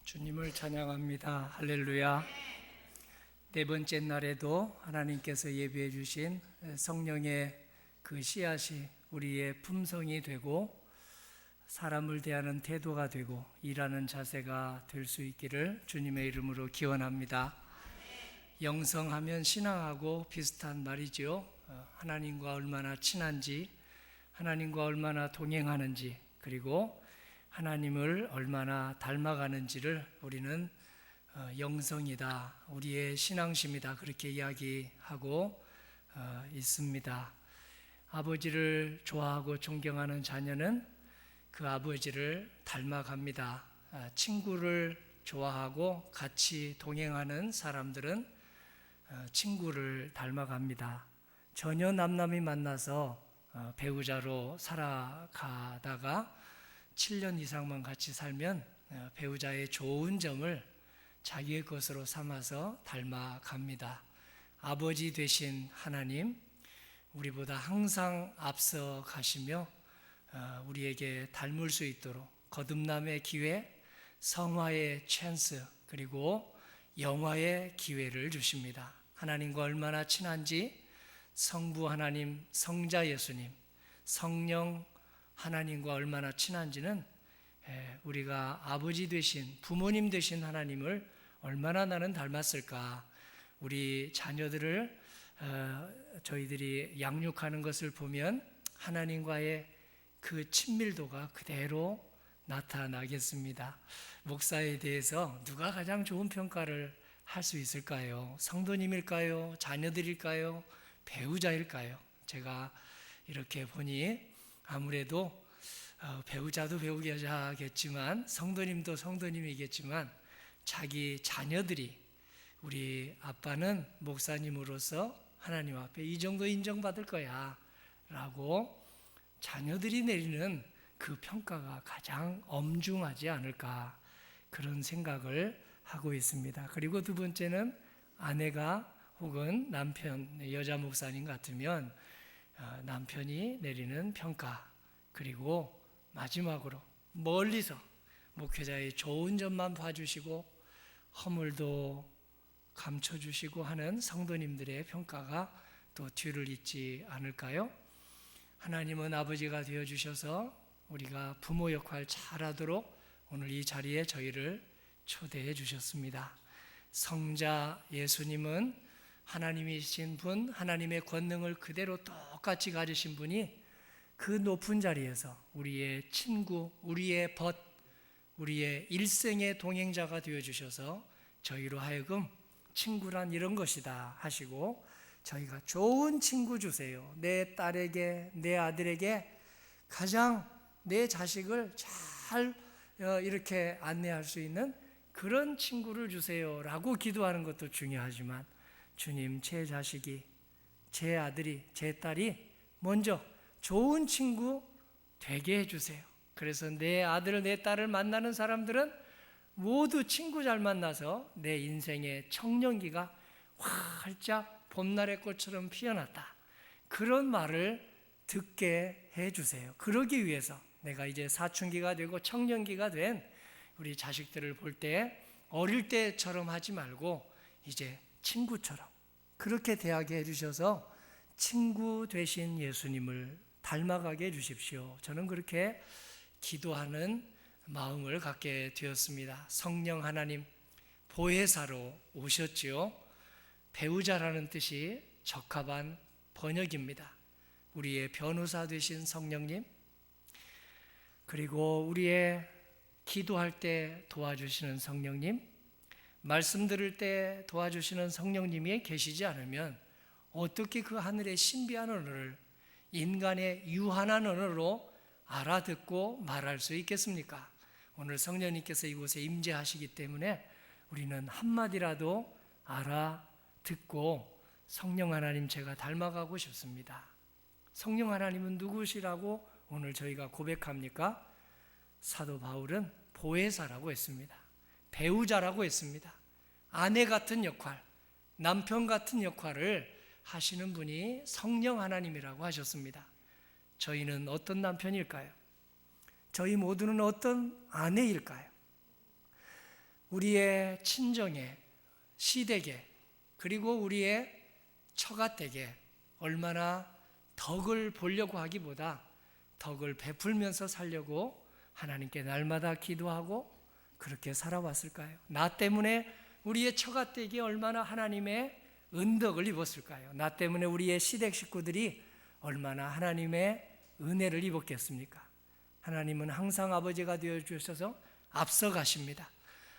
주님을 찬양합니다. 할렐루야. 네 번째 날에도 하나님께서 예비해 주신 성령의 그 씨앗이 우리의 품성이 되고 사람을 대하는 태도가 되고 일하는 자세가 될 수 있기를 주님의 이름으로 기원합니다. 영성하면 신앙하고 비슷한 말이죠. 하나님과 얼마나 친한지, 하나님과 얼마나 동행하는지, 그리고 하나님을 얼마나 닮아가는지를 우리는 영성이다, 우리의 신앙심이다, 그렇게 이야기하고 있습니다. 아버지를 좋아하고 존경하는 자녀는 그 아버지를 닮아갑니다. 친구를 좋아하고 같이 동행하는 사람들은 친구를 닮아갑니다. 전혀 남남이 만나서 배우자로 살아가다가 7년 이상만 같이 살면 배우자의 좋은 점을 자기의 것으로 삼아서 닮아갑니다. 아버지 되신 하나님, 우리보다 항상 앞서 가시며 우리에게 닮을 수 있도록 거듭남의 기회, 성화의 찬스, 그리고 영화의 기회를 주십니다. 하나님과 얼마나 친한지 성부 하나님, 성자 예수님, 성령 하나님과 얼마나 친한지는 우리가 아버지 되신, 부모님 되신 하나님을 얼마나 나는 닮았을까. 우리 자녀들을 저희들이 양육하는 것을 보면 하나님과의 그 친밀도가 그대로 나타나겠습니다. 목사에 대해서 누가 가장 좋은 평가를 할 수 있을까요? 성도님일까요? 자녀들일까요? 배우자일까요? 제가 이렇게 보니 아무래도 배우자도 배우자겠지만 성도님도 성도님이겠지만 자기 자녀들이, 우리 아빠는 목사님으로서 하나님 앞에 이 정도 인정받을 거야 라고 자녀들이 내리는 그 평가가 가장 엄중하지 않을까, 그런 생각을 하고 있습니다. 그리고 두 번째는 아내가 혹은 남편, 여자 목사님 같으면 남편이 내리는 평가, 그리고 마지막으로 멀리서 목회자의 좋은 점만 봐주시고 허물도 감춰주시고 하는 성도님들의 평가가 또 뒤를 잇지 않을까요? 하나님은 아버지가 되어주셔서 우리가 부모 역할 잘하도록 오늘 이 자리에 저희를 초대해 주셨습니다. 성자 예수님은 하나님이신 분, 하나님의 권능을 그대로 똑같이 가지신 분이 그 높은 자리에서 우리의 친구, 우리의 벗, 우리의 일생의 동행자가 되어주셔서 저희로 하여금 친구란 이런 것이다 하시고 저희가 좋은 친구 주세요. 내 딸에게, 내 아들에게 가장 내 자식을 잘 이렇게 안내할 수 있는 그런 친구를 주세요 라고 기도하는 것도 중요하지만, 주님, 제 자식이, 제 아들이, 제 딸이 먼저 좋은 친구 되게 해주세요. 그래서 내 아들, 내 딸을 만나는 사람들은 모두 친구 잘 만나서 내 인생의 청년기가 활짝 봄날의 꽃처럼 피어났다, 그런 말을 듣게 해주세요. 그러기 위해서 내가 이제 사춘기가 되고 청년기가 된 우리 자식들을 볼 때 어릴 때처럼 하지 말고 이제 친구처럼 그렇게 대하게 해주셔서 친구 되신 예수님을 닮아가게 해주십시오. 저는 그렇게 기도하는 마음을 갖게 되었습니다. 성령 하나님 보혜사로 오셨지요. 배우자라는 뜻이 적합한 번역입니다. 우리의 변호사 되신 성령님, 그리고 우리의 기도할 때 도와주시는 성령님, 말씀 들을 때 도와주시는 성령님이 계시지 않으면 어떻게 그 하늘의 신비한 언어를 인간의 유한한 언어로 알아듣고 말할 수 있겠습니까? 오늘 성령님께서 이곳에 임재하시기 때문에 우리는 한마디라도 알아듣고 성령 하나님 제가 닮아가고 싶습니다. 성령 하나님은 누구시라고 오늘 저희가 고백합니까? 사도 바울은 보혜사라고 했습니다. 배우자라고 했습니다. 아내 같은 역할, 남편 같은 역할을 하시는 분이 성령 하나님이라고 하셨습니다. 저희는 어떤 남편일까요? 저희 모두는 어떤 아내일까요? 우리의 친정에, 시댁에, 그리고 우리의 처가댁에 얼마나 덕을 보려고 하기보다 덕을 베풀면서 살려고 하나님께 날마다 기도하고 그렇게 살아왔을까요? 나 때문에 우리의 처가댁이 얼마나 하나님의 은덕을 입었을까요? 나 때문에 우리의 시댁 식구들이 얼마나 하나님의 은혜를 입었겠습니까? 하나님은 항상 아버지가 되어주셔서 앞서가십니다.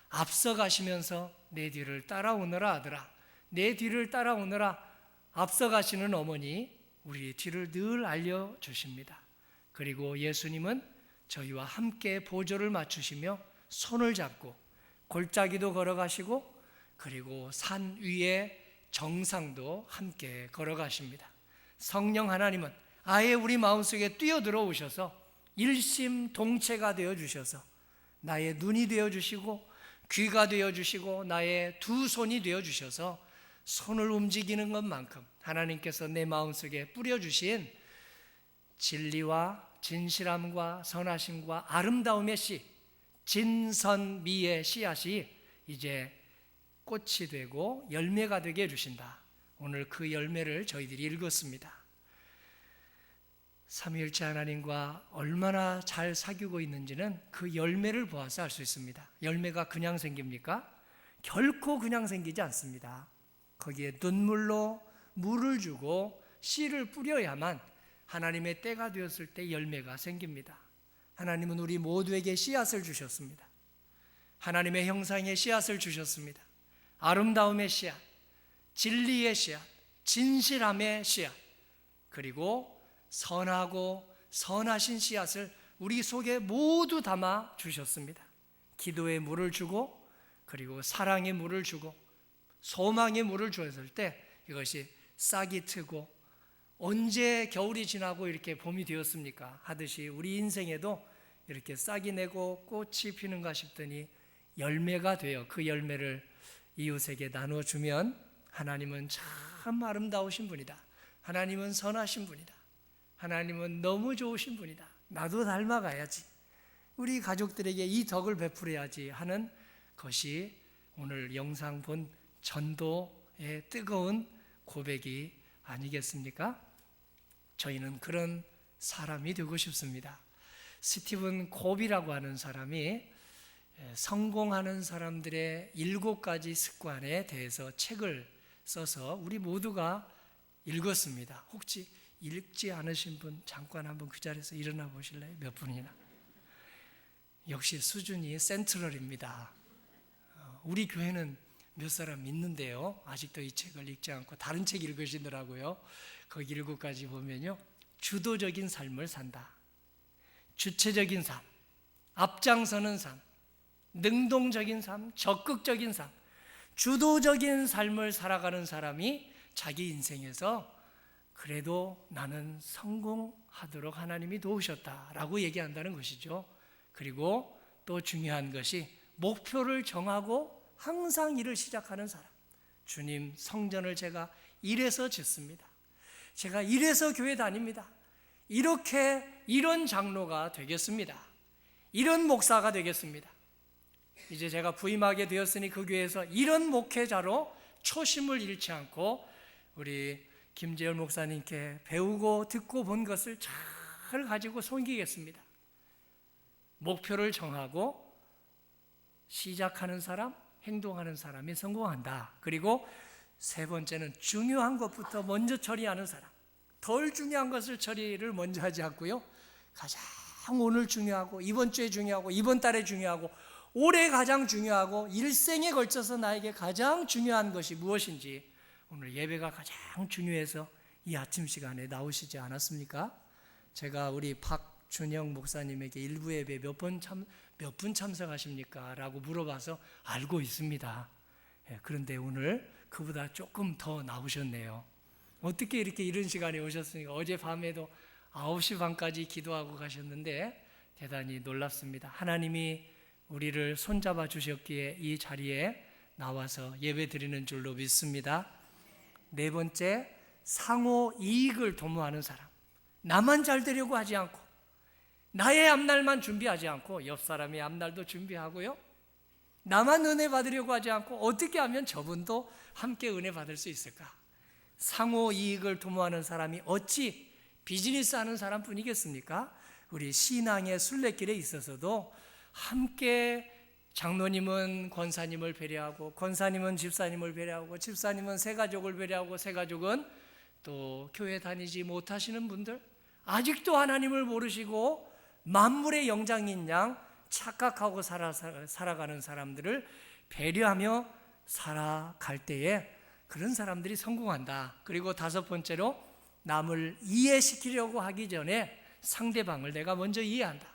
앞서가시면서 내 뒤를 따라오너라 아들아, 내 뒤를 따라오너라. 앞서가시는 어머니, 우리 뒤를 늘 알려주십니다. 그리고 예수님은 저희와 함께 보조를 맞추시며 손을 잡고 골짜기도 걸어가시고 그리고 산 위에 정상도 함께 걸어가십니다. 성령 하나님은 아예 우리 마음속에 뛰어들어 오셔서 일심동체가 되어주셔서 나의 눈이 되어주시고 귀가 되어주시고 나의 두 손이 되어주셔서 손을 움직이는 것만큼 하나님께서 내 마음속에 뿌려주신 진리와 진실함과 선하심과 아름다움의 씨, 진선미의 씨앗이 이제 꽃이 되고 열매가 되게 해주신다. 오늘 그 열매를 저희들이 읽었습니다. 삼위일체 하나님과 얼마나 잘 사귀고 있는지는 그 열매를 보아서 알 수 있습니다. 열매가 그냥 생깁니까? 결코 그냥 생기지 않습니다. 거기에 눈물로 물을 주고 씨를 뿌려야만 하나님의 때가 되었을 때 열매가 생깁니다. 하나님은 우리 모두에게 씨앗을 주셨습니다. 하나님의 형상의 씨앗을 주셨습니다. 아름다움의 씨앗, 진리의 씨앗, 진실함의 씨앗, 그리고 선하고 선하신 씨앗을 우리 속에 모두 담아 주셨습니다. 기도의 물을 주고 그리고 사랑의 물을 주고 소망의 물을 주었을 때 이것이 싹이 트고 언제 겨울이 지나고 이렇게 봄이 되었습니까? 하듯이 우리 인생에도 이렇게 싹이 내고 꽃이 피는가 싶더니 열매가 되어 그 열매를 이웃에게 나눠주면 하나님은 참 아름다우신 분이다. 하나님은 선하신 분이다. 하나님은 너무 좋으신 분이다. 나도 닮아가야지. 우리 가족들에게 이 덕을 베풀어야지 하는 것이 오늘 영상 본 전도의 뜨거운 고백이 아니겠습니까? 저희는 그런 사람이 되고 싶습니다. 스티븐 곱이라고 하는 사람이 성공하는 사람들의 7가지 습관에 대해서 책을 써서 우리 모두가 읽었습니다. 혹시 읽지 않으신 분 잠깐 한번 그 자리에서 일어나 보실래요? 몇 분이나? 역시 수준이 센트럴입니다. 우리 교회는 몇 사람 있는데요, 아직도 이 책을 읽지 않고 다른 책 읽으시더라고요. 거기 7가지 보면요, 주도적인 삶을 산다, 주체적인 삶, 앞장서는 삶, 능동적인 삶, 적극적인 삶, 주도적인 삶을 살아가는 사람이 자기 인생에서 그래도 나는 성공하도록 하나님이 도우셨다라고 얘기한다는 것이죠. 그리고 또 중요한 것이 목표를 정하고 항상 일을 시작하는 사람. 주님, 성전을 제가 이래서 짓습니다. 제가 이래서 교회 다닙니다. 이런 장로가 되겠습니다. 이런 목사가 되겠습니다. 이제 제가 부임하게 되었으니 그 교회에서 이런 목회자로 초심을 잃지 않고 우리 김재열 목사님께 배우고 듣고 본 것을 잘 가지고 섬기겠습니다. 목표를 정하고 시작하는 사람, 행동하는 사람이 성공한다. 그리고 세 번째는 중요한 것부터 먼저 처리하는 사람. 덜 중요한 것을 처리를 먼저 하지 않고요, 가장 오늘 중요하고 이번 주에 중요하고 이번 달에 중요하고 올해 가장 중요하고 일생에 걸쳐서 나에게 가장 중요한 것이 무엇인지, 오늘 예배가 가장 중요해서 이 아침 시간에 나오시지 않았습니까? 제가 우리 박준영 목사님에게 일부 예배 몇 분 참석하십니까? 라고 물어봐서 알고 있습니다. 그런데 오늘 그보다 조금 더 나오셨네요. 어떻게 이렇게 이른 시간에 오셨습니까? 어젯밤에도 9시 반까지 기도하고 가셨는데 대단히 놀랍습니다. 하나님이 우리를 손잡아 주셨기에 이 자리에 나와서 예배 드리는 줄로 믿습니다. 네 번째, 상호 이익을 도모하는 사람. 나만 잘 되려고 하지 않고 나의 앞날만 준비하지 않고 옆 사람의 앞날도 준비하고요, 나만 은혜 받으려고 하지 않고 어떻게 하면 저분도 함께 은혜 받을 수 있을까? 상호 이익을 도모하는 사람이 어찌 비즈니스 하는 사람뿐이겠습니까? 우리 신앙의 순례길에 있어서도 함께 장로님은 권사님을 배려하고, 권사님은 집사님을 배려하고, 집사님은 새가족을 배려하고, 새가족은 또 교회 다니지 못하시는 분들, 아직도 하나님을 모르시고 만물의 영장인 양 착각하고 살아가는 사람들을 배려하며 살아갈 때에 그런 사람들이 성공한다. 그리고 다섯 번째로, 남을 이해시키려고 하기 전에 상대방을 내가 먼저 이해한다.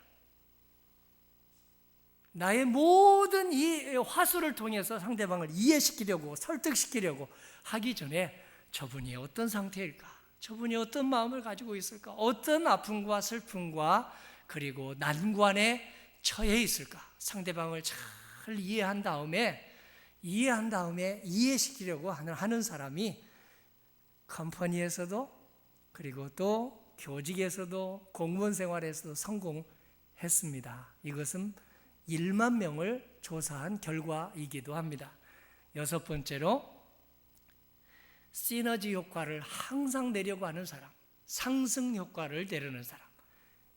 나의 모든 이 화술을 통해서 상대방을 이해시키려고, 설득시키려고 하기 전에 저분이 어떤 상태일까? 저분이 어떤 마음을 가지고 있을까? 어떤 아픔과 슬픔과 그리고 난관에 처해 있을까? 상대방을 잘 이해한 다음에 이해시키려고 하는 사람이 컴퍼니에서도 그리고 또 교직에서도 공무원 생활에서도 성공했습니다. 이것은 1만 명을 조사한 결과이기도 합니다. 여섯 번째로, 시너지 효과를 항상 내려고 하는 사람, 상승 효과를 내려는 사람.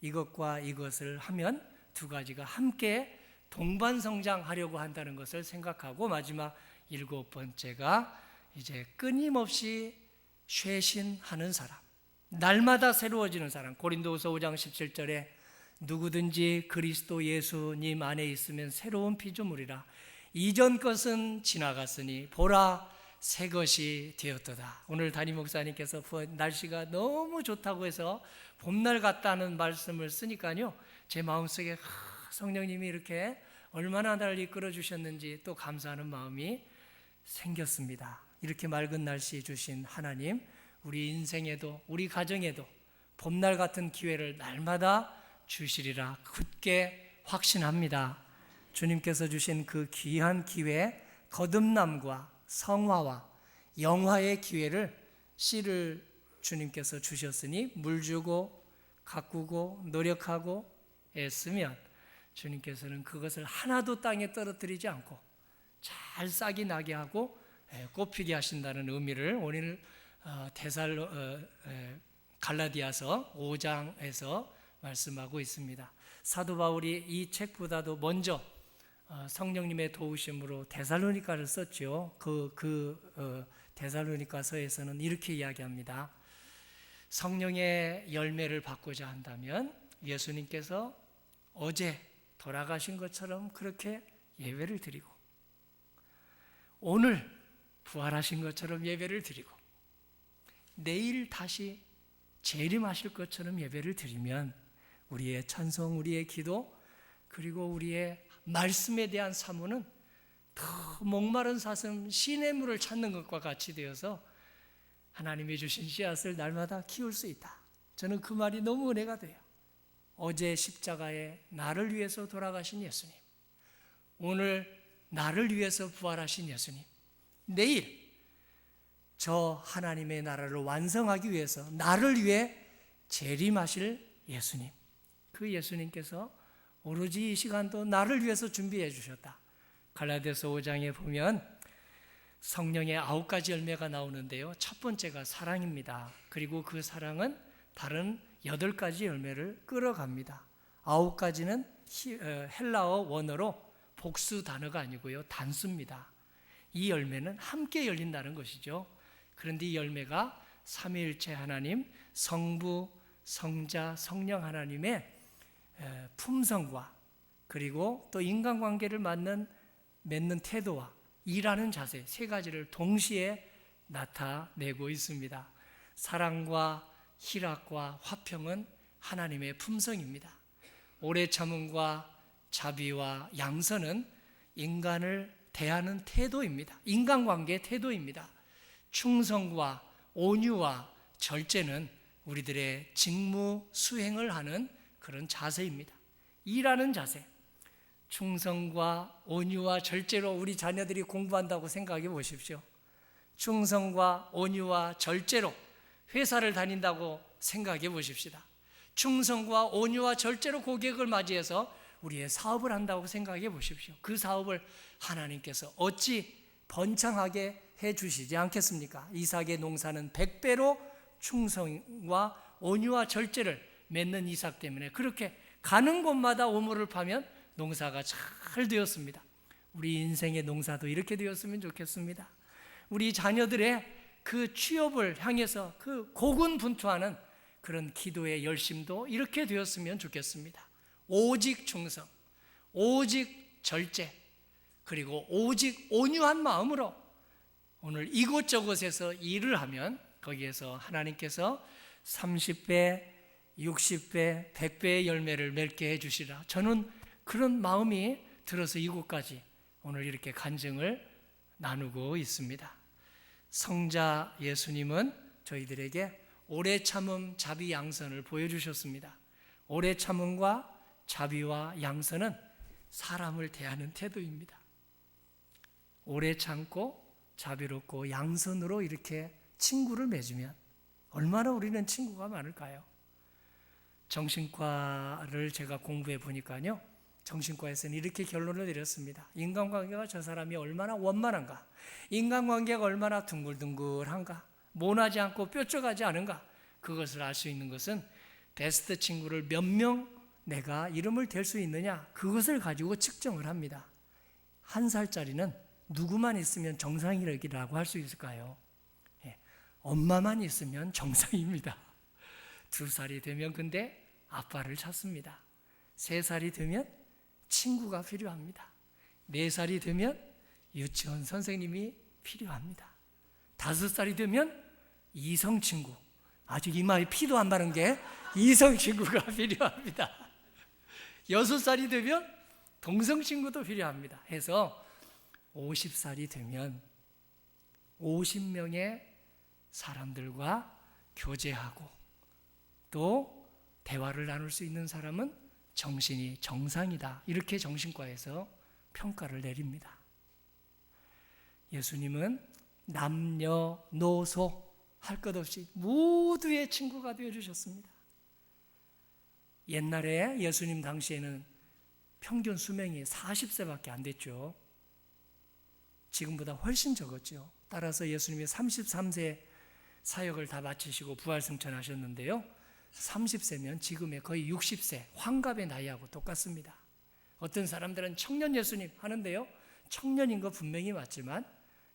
이것과 이것을 하면 두 가지가 함께 동반 성장하려고 한다는 것을 생각하고, 마지막 일곱 번째가 이제 끊임없이 쇄신하는 사람, 날마다 새로워지는 사람. 고린도후서 5장 17절에 누구든지 그리스도 예수님 안에 있으면 새로운 피조물이라, 이전 것은 지나갔으니 보라 새 것이 되었도다. 오늘 담임 목사님께서 날씨가 너무 좋다고 해서 봄날 같다는 말씀을 쓰니까요, 제 마음속에 성령님이 이렇게 얼마나 나를 이끌어 주셨는지 또 감사하는 마음이 생겼습니다. 이렇게 맑은 날씨 주신 하나님, 우리 인생에도 우리 가정에도 봄날 같은 기회를 날마다 주시리라 굳게 확신합니다. 주님께서 주신 그 귀한 기회, 거듭남과 성화와 영화의 기회를, 씨를 주님께서 주셨으니 물 주고 가꾸고 노력하고 애쓰면 주님께서는 그것을 하나도 땅에 떨어뜨리지 않고 잘 싹이 나게 하고 꽃피게 하신다는 의미를 오늘 갈라디아서 5장에서 말씀하고 있습니다. 사도 바울이 이 책보다도 먼저 성령님의 도우심으로 데살로니가를 썼죠. 데살로니가서에서는 이렇게 이야기합니다. 성령의 열매를 받고자 한다면 예수님께서 어제 돌아가신 것처럼 그렇게 예배를 드리고, 오늘 부활하신 것처럼 예배를 드리고, 내일 다시 재림하실 것처럼 예배를 드리면 우리의 찬송, 우리의 기도, 그리고 우리의 말씀에 대한 사모는 더 목마른 사슴 시냇물을 찾는 것과 같이 되어서 하나님이 주신 씨앗을 날마다 키울 수 있다. 저는 그 말이 너무 은혜가 돼요. 어제 십자가에 나를 위해서 돌아가신 예수님, 오늘 나를 위해서 부활하신 예수님, 내일 저 하나님의 나라를 완성하기 위해서 나를 위해 재림하실 예수님, 그 예수님께서 오로지 이 시간도 나를 위해서 준비해 주셨다. 갈라디아서 5장에 보면 성령의 9가지 열매가 나오는데요, 첫 번째가 사랑입니다. 그리고 그 사랑은 다른 8가지 열매를 끌어갑니다. 9가지는 헬라어 원어로 복수 단어가 아니고요, 단수입니다. 이 열매는 함께 열린다는 것이죠. 그런데 이 열매가 삼위일체 하나님, 성부, 성자, 성령 하나님의 품성과 그리고 또 인간관계를 맺는 태도와 일하는 자세, 세 가지를 동시에 나타내고 있습니다. 사랑과 희락과 화평은 하나님의 품성입니다. 오래 참음과 자비와 양선은 인간을 대하는 태도입니다. 인간관계의 태도입니다. 충성과 온유와 절제는 우리들의 직무 수행을 하는 그런 자세입니다. 일하는 자세. 충성과 온유와 절제로 우리 자녀들이 공부한다고 생각해 보십시오. 충성과 온유와 절제로 회사를 다닌다고 생각해 보십시다. 충성과 온유와 절제로 고객을 맞이해서 우리의 사업을 한다고 생각해 보십시오. 그 사업을 하나님께서 어찌 번창하게 해 주시지 않겠습니까? 이삭의 농사는 100배로 충성과 온유와 절제를 맺는 이삭 때문에 그렇게 가는 곳마다 오물을 파면 농사가 잘 되었습니다. 우리 인생의 농사도 이렇게 되었으면 좋겠습니다. 우리 자녀들의 그 취업을 향해서 그 고군분투하는 그런 기도의 열심도 이렇게 되었으면 좋겠습니다. 오직 충성, 오직 절제, 그리고 오직 온유한 마음으로 오늘 이곳저곳에서 일을 하면 거기에서 하나님께서 30배, 60배, 100배의 열매를 맺게 해주시라. 저는 그런 마음이 들어서 이곳까지 오늘 이렇게 간증을 나누고 있습니다. 성자 예수님은 저희들에게 오래 참음, 자비, 양선을 보여주셨습니다. 오래 참음과 자비와 양선은 사람을 대하는 태도입니다. 오래 참고 자비롭고 양선으로 이렇게 친구를 맺으면 얼마나 우리는 친구가 많을까요? 정신과를 제가 공부해 보니까요, 정신과에서는 이렇게 결론을 내렸습니다. 인간관계가 저 사람이 얼마나 원만한가, 인간관계가 얼마나 둥글둥글한가, 모나지 않고 뾰족하지 않은가, 그것을 알 수 있는 것은 베스트 친구를 몇 명 내가 이름을 댈 수 있느냐, 그것을 가지고 측정을 합니다. 1살짜리는 누구만 있으면 정상이라고 할 수 있을까요? 엄마만 있으면 정상입니다. 2살이 되면 근데 아빠를 찾습니다. 3살이 되면 친구가 필요합니다. 4살이 되면 유치원 선생님이 필요합니다. 5살이 되면 이성 친구, 아직 이마에 피도 안 바른 게 이성 친구가 필요합니다. 6살이 되면 동성 친구도 필요합니다. 해서 50살이 되면 50명의 사람들과 교제하고 또 대화를 나눌 수 있는 사람은 정신이 정상이다, 이렇게 정신과에서 평가를 내립니다. 예수님은 남녀노소 할 것 없이 모두의 친구가 되어주셨습니다. 옛날에 예수님 당시에는 평균 수명이 40세밖에 안 됐죠. 지금보다 훨씬 적었죠. 따라서 예수님이 33세 사역을 다 마치시고 부활승천하셨는데요, 30세면 지금의 거의 60세 환갑의 나이하고 똑같습니다. 어떤 사람들은 청년 예수님 하는데요, 청년인 거 분명히 맞지만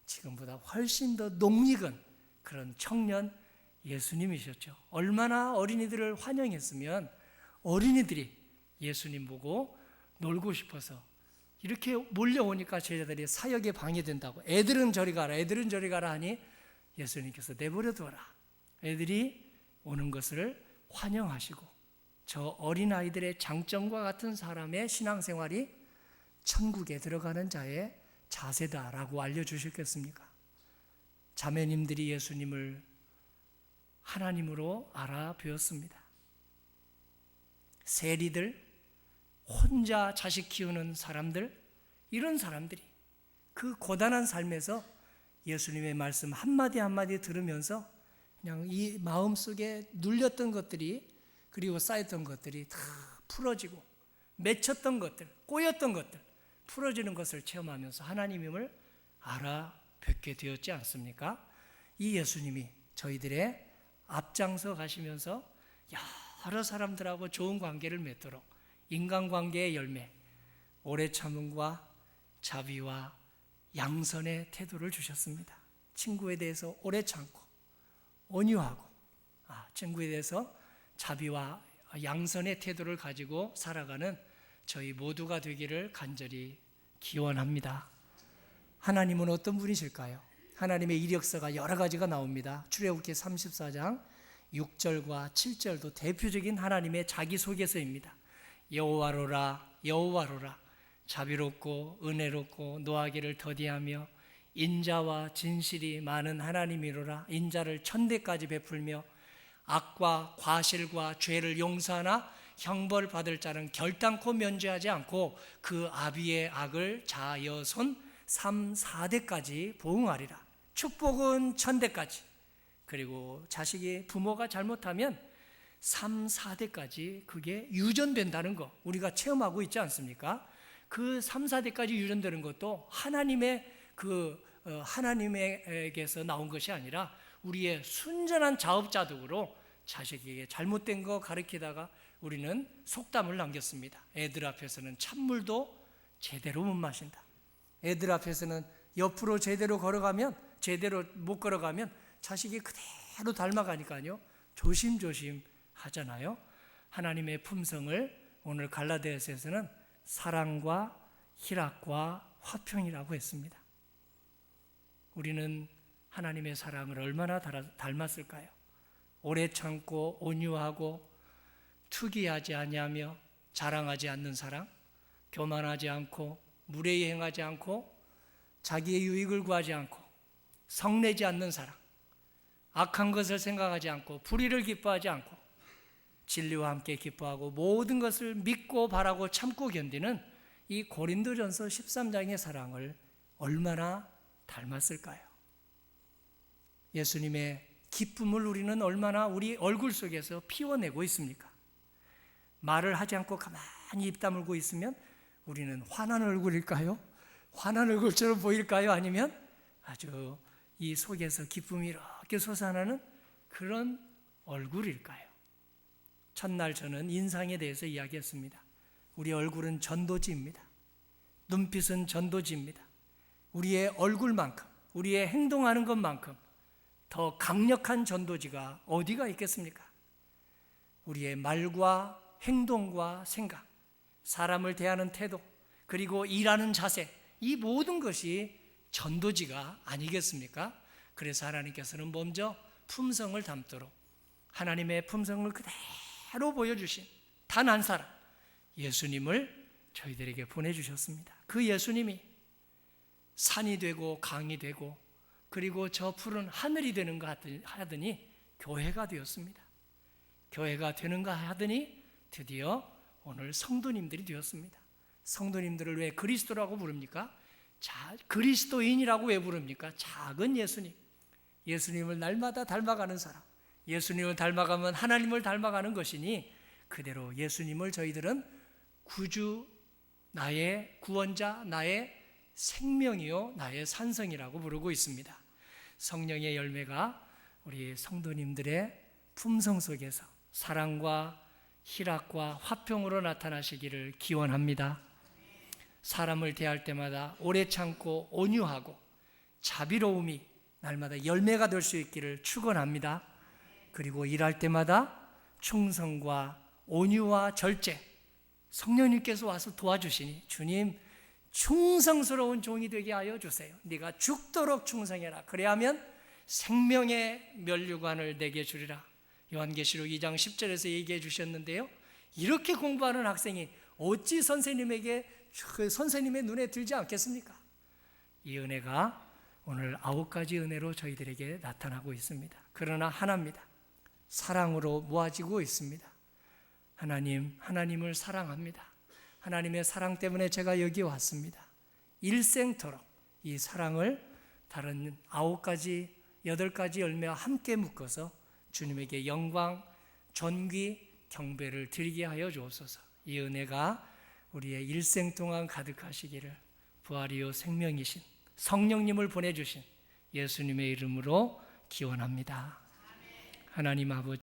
지금보다 훨씬 더 낯익은 그런 청년 예수님이셨죠. 얼마나 어린이들을 환영했으면 어린이들이 예수님 보고 놀고 싶어서 이렇게 몰려오니까 제자들이 사역에 방해된다고, 애들은 저리 가라, 애들은 저리 가라 하니 예수님께서 내버려둬라. 애들이 오는 것을 환영하시고, 저 어린아이들의 장점과 같은 사람의 신앙생활이 천국에 들어가는 자의 자세다라고 알려주셨겠습니까? 자매님들이 예수님을 하나님으로 알아보았습니다. 세리들, 혼자 자식 키우는 사람들, 이런 사람들이 그 고단한 삶에서 예수님의 말씀 한마디 한마디 들으면서 그냥 이 마음속에 눌렸던 것들이, 그리고 쌓였던 것들이 다 풀어지고, 맺혔던 것들, 꼬였던 것들 풀어지는 것을 체험하면서 하나님임을 알아뵙게 되었지 않습니까? 이 예수님이 저희들의 앞장서 가시면서 여러 사람들하고 좋은 관계를 맺도록 인간관계의 열매, 오래 참음과 자비와 양선의 태도를 주셨습니다. 친구에 대해서 오래 참고 온유하고, 친구에 대해서 자비와 양선의 태도를 가지고 살아가는 저희 모두가 되기를 간절히 기원합니다. 하나님은 어떤 분이실까요? 하나님의 이력서가 여러 가지가 나옵니다. 출애굽기 34장 6절과 7절도 대표적인 하나님의 자기소개서입니다. 여호와로라, 여호와로라, 자비롭고 은혜롭고 노하기를 더디하며 인자와 진실이 많은 하나님이로라. 인자를 천대까지 베풀며 악과 과실과 죄를 용서하나 형벌 받을 자는 결단코 면제하지 않고 그 아비의 악을 자여손 3, 4대까지 보응하리라. 축복은 천대까지. 그리고 자식이 부모가 잘못하면 3, 4대까지 그게 유전된다는 거 우리가 체험하고 있지 않습니까? 그 3, 4대까지 유전되는 것도 하나님에게서 나온 것이 아니라 우리의 순전한 자업자득으로 자식에게 잘못된 거 가르치다가 우리는 속담을 남겼습니다. 애들 앞에서는 찬물도 제대로 못 마신다. 애들 앞에서는 옆으로 제대로 못 걸어가면 자식이 그대로 닮아가니까요. 조심조심 하잖아요. 하나님의 품성을 오늘 갈라디아서에서는 사랑과 희락과 화평이라고 했습니다. 우리는 하나님의 사랑을 얼마나 닮았을까요? 오래 참고 온유하고 투기하지 아니하며 자랑하지 않는 사랑, 교만하지 않고 무례히 행하지 않고 자기의 유익을 구하지 않고 성내지 않는 사랑, 악한 것을 생각하지 않고 불의를 기뻐하지 않고 진리와 함께 기뻐하고 모든 것을 믿고 바라고 참고 견디는 이 고린도전서 13장의 사랑을 얼마나 닮았을까요? 예수님의 기쁨을 우리는 얼마나 우리 얼굴 속에서 피워내고 있습니까? 말을 하지 않고 가만히 입 다물고 있으면 우리는 화난 얼굴일까요? 화난 얼굴처럼 보일까요? 아니면 아주 이 속에서 기쁨이 이렇게 솟아나는 그런 얼굴일까요? 첫날 저는 인상에 대해서 이야기했습니다. 우리 얼굴은 전도지입니다. 눈빛은 전도지입니다. 우리의 얼굴만큼, 우리의 행동하는 것만큼 더 강력한 전도지가 어디가 있겠습니까? 우리의 말과 행동과 생각, 사람을 대하는 태도, 그리고 일하는 자세, 이 모든 것이 전도지가 아니겠습니까? 그래서 하나님께서는 먼저 품성을 담도록 하나님의 품성을 그대로 보여주신 단 한 사람, 예수님을 저희들에게 보내주셨습니다. 그 예수님이 산이 되고 강이 되고 그리고 저 푸른 하늘이 되는가 하더니 교회가 되었습니다. 교회가 되는가 하더니 드디어 오늘 성도님들이 되었습니다. 성도님들을 왜 그리스도라고 부릅니까? 그리스도인이라고 왜 부릅니까? 작은 예수님, 예수님을 날마다 닮아가는 사람, 예수님을 닮아가면 하나님을 닮아가는 것이니 그대로 예수님을 저희들은 구주, 나의 구원자, 나의 생명이요 나의 산성이라고 부르고 있습니다. 성령의 열매가 우리 성도님들의 품성 속에서 사랑과 희락과 화평으로 나타나시기를 기원합니다. 사람을 대할 때마다 오래 참고 온유하고 자비로움이 날마다 열매가 될 수 있기를 축원합니다. 그리고 일할 때마다 충성과 온유와 절제, 성령님께서 와서 도와주시니 주님 충성스러운 종이 되게 하여 주세요. 네가 죽도록 충성해라. 그래야면 생명의 면류관을 내게 주리라. 요한계시록 2장 10절에서 얘기해 주셨는데요. 이렇게 공부하는 학생이 어찌 선생님의 눈에 들지 않겠습니까? 이 은혜가 오늘 9가지 은혜로 저희들에게 나타나고 있습니다. 그러나 하나입니다. 사랑으로 모아지고 있습니다. 하나님을 사랑합니다. 하나님의 사랑 때문에 제가 여기 왔습니다. 일생토록 이 사랑을 다른 9가지, 8가지 열매와 함께 묶어서 주님에게 영광, 존귀, 경배를 드리게 하여 주옵소서. 이 은혜가 우리의 일생 동안 가득하시기를 부활이요 생명이신 성령님을 보내주신 예수님의 이름으로 기원합니다. 하나님 아버지,